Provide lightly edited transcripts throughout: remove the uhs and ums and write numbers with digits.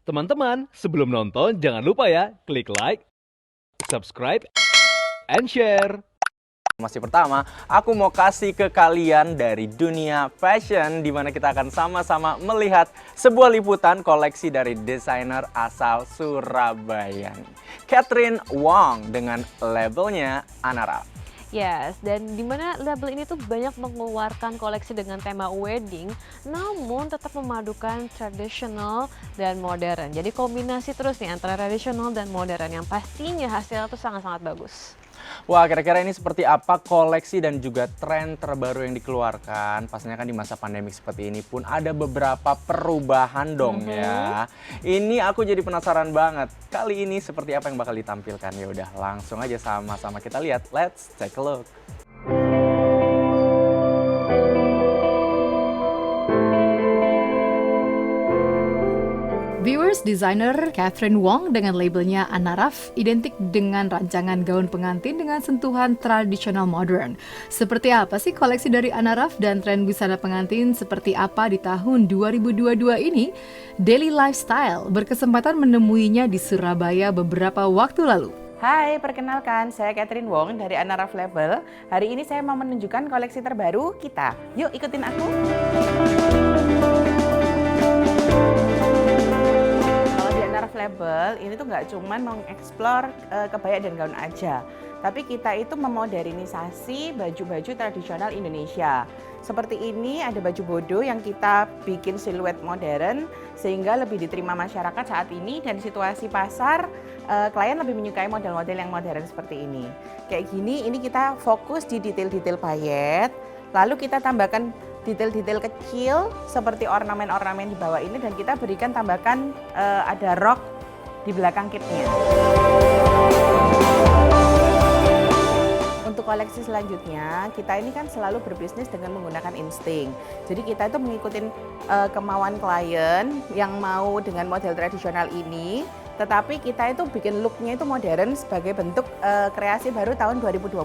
Teman-teman, sebelum nonton jangan lupa ya klik like, subscribe, and share. Masih pertama, aku mau kasih ke kalian dari dunia fashion di mana kita akan sama-sama melihat sebuah liputan koleksi dari desainer asal Surabaya, Catherine Wong dengan labelnya Anaraf. Yes, dan dimana label ini tuh banyak mengeluarkan koleksi dengan tema wedding, namun tetap memadukan tradisional dan modern. Jadi kombinasi terus nih antara tradisional dan modern yang pastinya hasilnya tuh sangat-sangat bagus. Wah, kira-kira ini seperti apa koleksi dan juga tren terbaru yang dikeluarkan? Pastinya kan di masa pandemi seperti ini pun ada beberapa perubahan dong ya. Ini aku jadi penasaran banget. Kali ini seperti apa yang bakal ditampilkan? Ya udah, langsung aja sama-sama kita lihat. Let's take a look. Viewers, desainer Catherine Wong dengan labelnya Anaraf identik dengan rancangan gaun pengantin dengan sentuhan tradisional modern. Seperti apa sih koleksi dari Anaraf dan tren busana pengantin seperti apa di tahun 2022 ini? Daily Lifestyle berkesempatan menemuinya di Surabaya beberapa waktu lalu. Hai, perkenalkan saya Catherine Wong dari Anaraf Label. Hari ini saya mau menunjukkan koleksi terbaru kita. Yuk ikutin aku. Anaraf Label ini tuh nggak cuman mengeksplor kebaya dan gaun aja, tapi kita itu memodernisasi baju-baju tradisional Indonesia. Seperti ini ada baju bodo yang kita bikin siluet modern sehingga lebih diterima masyarakat saat ini, dan situasi pasar klien lebih menyukai model-model yang modern seperti ini. Kayak gini, ini kita fokus di detail-detail payet, lalu kita tambahkan detail-detail kecil seperti ornamen-ornamen di bawah ini, dan kita berikan tambahkan ada rok di belakang kitnya. Untuk koleksi selanjutnya, kita ini kan selalu berbisnis dengan menggunakan insting. Jadi kita itu mengikuti kemauan klien yang mau dengan model tradisional ini, tetapi kita itu bikin looknya itu modern sebagai bentuk kreasi baru tahun 2022.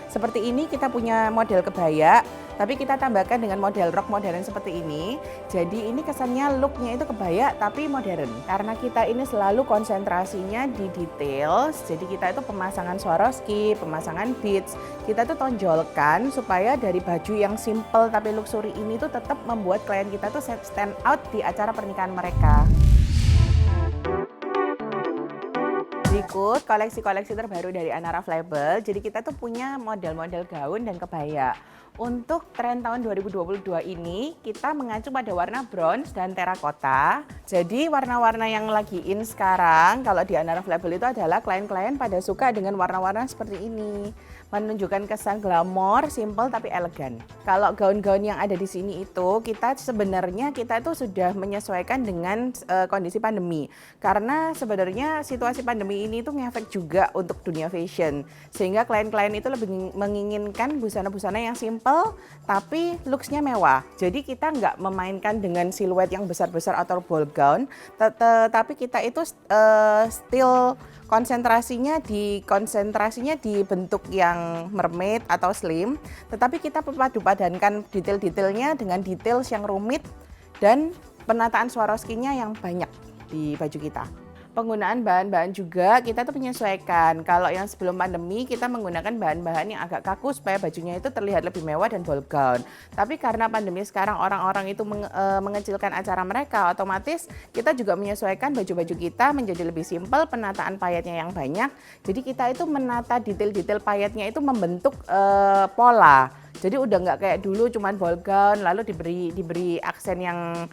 Seperti ini kita punya model kebaya, tapi kita tambahkan dengan model rok modern seperti ini. Jadi ini kesannya looknya itu kebaya tapi modern. Karena kita ini selalu konsentrasinya di detail, jadi kita itu pemasangan Swarovski, pemasangan beads, kita tuh tonjolkan supaya dari baju yang simple tapi luxury ini tuh tetap membuat klien kita tuh stand out di acara pernikahan mereka. Berikut koleksi-koleksi terbaru dari Anaraf Label. Jadi kita tuh punya model-model gaun dan kebaya. Untuk tren tahun 2022 ini kita mengacu pada warna bronze dan terakota. Jadi warna-warna yang lagi in sekarang kalau di Anaraf Label itu adalah klien-klien pada suka dengan warna-warna seperti ini. Menunjukkan kesan glamor, simple tapi elegan. Kalau gaun-gaun yang ada di sini itu kita itu sudah menyesuaikan dengan kondisi pandemi. Karena sebenarnya situasi pandemi ini itu ngefek juga untuk dunia fashion. Sehingga klien-klien itu lebih menginginkan busana-busana yang simple tapi looks-nya mewah. Jadi kita nggak memainkan dengan siluet yang besar-besar atau ball gown, tetapi kita itu still konsentrasinya di bentuk yang mermaid atau slim, tetapi kita padankan detail-detailnya dengan details yang rumit dan penataan Swarovski-nya yang banyak di baju kita. Penggunaan bahan-bahan juga kita tuh menyesuaikan. Kalau yang sebelum pandemi kita menggunakan bahan-bahan yang agak kaku supaya bajunya itu terlihat lebih mewah dan ball gown. Tapi karena pandemi sekarang orang-orang itu mengecilkan acara mereka, otomatis kita juga menyesuaikan baju-baju kita menjadi lebih simpel, penataan payetnya yang banyak. Jadi kita itu menata detail-detail payetnya itu membentuk pola. Jadi udah nggak kayak dulu cuman ball gown lalu diberi aksen yang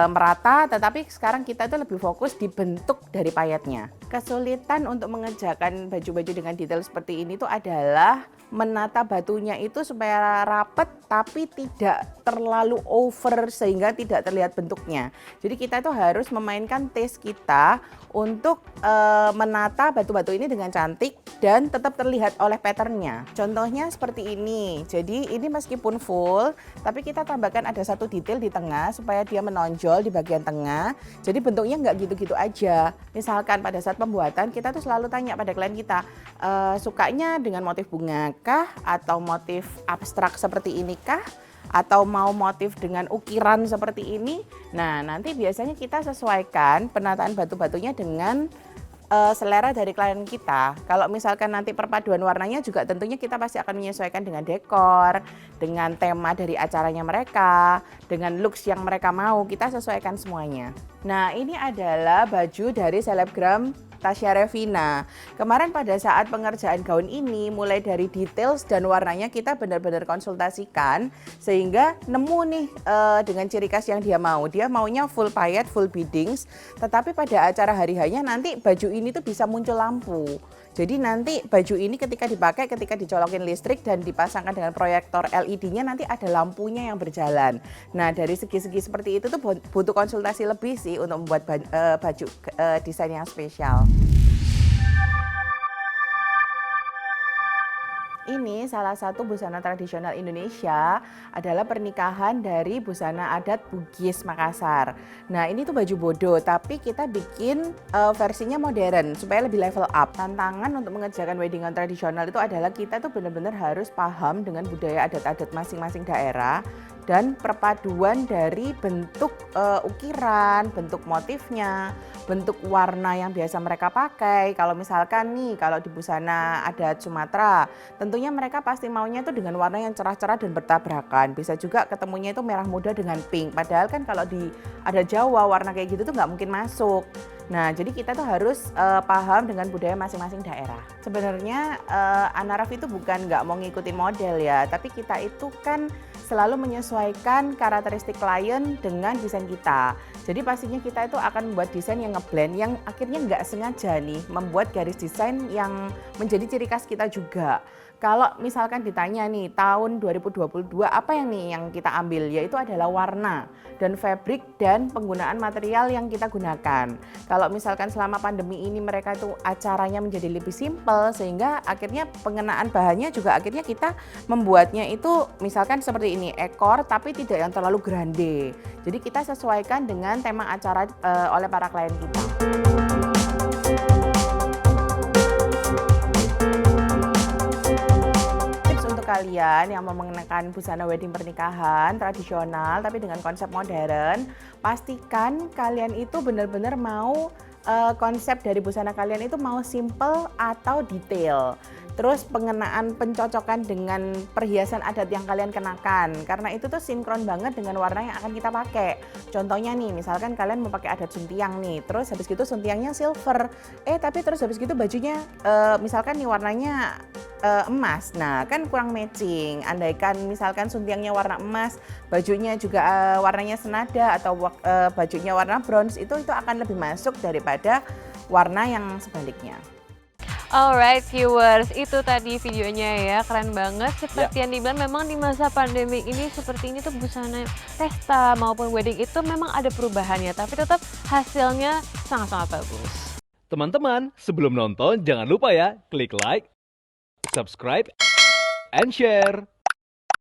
merata, tetapi sekarang kita itu lebih fokus di bentuk dari payetnya. Kesulitan untuk mengerjakan baju-baju dengan detail seperti ini tuh adalah menata batunya itu supaya rapet tapi tidak terlalu over sehingga tidak terlihat bentuknya. Jadi kita itu harus memainkan taste kita untuk menata batu-batu ini dengan cantik dan tetap terlihat oleh patternnya. Contohnya seperti ini. Jadi ini meskipun full, tapi kita tambahkan ada satu detail di tengah supaya dia menonjol di bagian tengah. Jadi bentuknya nggak gitu-gitu aja. Misalkan pada saat pembuatan kita tuh selalu tanya pada klien kita, sukanya dengan motif bunga kah atau motif abstrak seperti ini kah? atau mau motif dengan ukiran seperti ini. Nah, nanti biasanya kita sesuaikan penataan batu-batunya dengan selera dari klien kita. Kalau misalkan nanti perpaduan warnanya juga tentunya kita pasti akan menyesuaikan dengan dekor, dengan tema dari acaranya mereka, dengan looks yang mereka mau, kita sesuaikan semuanya. Nah, ini adalah baju dari selebgram Tasya Revina. Kemarin pada saat pengerjaan gaun ini, mulai dari details dan warnanya kita benar-benar konsultasikan sehingga nemu nih dengan ciri khas yang dia mau. Dia maunya full payet, full beadings, tetapi pada acara hari hanya nanti baju ini tuh bisa muncul lampu. Jadi nanti baju ini ketika dipakai, ketika dicolokin listrik dan dipasangkan dengan proyektor LED-nya nanti ada lampunya yang berjalan. Nah, dari segi-segi seperti itu tuh butuh konsultasi lebih sih untuk membuat baju desain yang spesial. Ini salah satu busana tradisional Indonesia adalah pernikahan dari busana adat Bugis Makassar. Nah, ini tuh baju bodo tapi kita bikin versinya modern supaya lebih level up. Tantangan untuk mengerjakan wedding gown tradisional itu adalah kita tuh benar-benar harus paham dengan budaya adat-adat masing-masing daerah dan perpaduan dari bentuk ukiran, bentuk motifnya, bentuk warna yang biasa mereka pakai. Kalau misalkan nih, kalau di busana adat Sumatera, tentunya mereka pasti maunya itu dengan warna yang cerah-cerah dan bertabrakan. Bisa juga ketemunya itu merah muda dengan pink. Padahal kan kalau di adat Jawa warna kayak gitu tuh nggak mungkin masuk. Nah, jadi kita tuh harus paham dengan budaya masing-masing daerah. Sebenarnya Anaraf itu bukan nggak mau ngikutin model ya, tapi kita itu kan selalu menyesuaikan karakteristik klien dengan desain kita. Jadi pastinya kita itu akan membuat desain yang ngeblend, yang akhirnya nggak sengaja nih membuat garis desain yang menjadi ciri khas kita juga. Kalau misalkan ditanya nih tahun 2022 apa yang kita ambil, yaitu adalah warna dan fabric dan penggunaan material yang kita gunakan. Kalau misalkan selama pandemi ini mereka itu acaranya menjadi lebih simpel sehingga akhirnya pengenaan bahannya juga akhirnya kita membuatnya itu misalkan seperti ini, ekor tapi tidak yang terlalu grande. Jadi kita sesuaikan dengan tema acara oleh para klien kita. Kalian yang mau mengenakan busana wedding pernikahan tradisional tapi dengan konsep modern, pastikan kalian itu benar-benar mau konsep dari busana kalian itu mau simple atau detail. Terus pengenaan pencocokan dengan perhiasan adat yang kalian kenakan, karena itu tuh sinkron banget dengan warna yang akan kita pakai. Contohnya nih, misalkan kalian mau pakai adat Suntiang nih, terus habis gitu Suntiangnya silver, tapi terus habis gitu bajunya misalkan nih warnanya emas, nah kan kurang matching. Andaikan misalkan Suntiangnya warna emas, bajunya juga warnanya senada atau bajunya warna bronze, itu akan lebih masuk daripada warna yang sebaliknya. Alright viewers, itu tadi videonya ya, keren banget. Seperti yang dibilang memang di masa pandemi ini seperti ini tuh busana pesta maupun wedding itu memang ada perubahannya, tapi tetap hasilnya sangat-sangat bagus. Teman-teman, sebelum nonton jangan lupa ya klik like, subscribe, and share.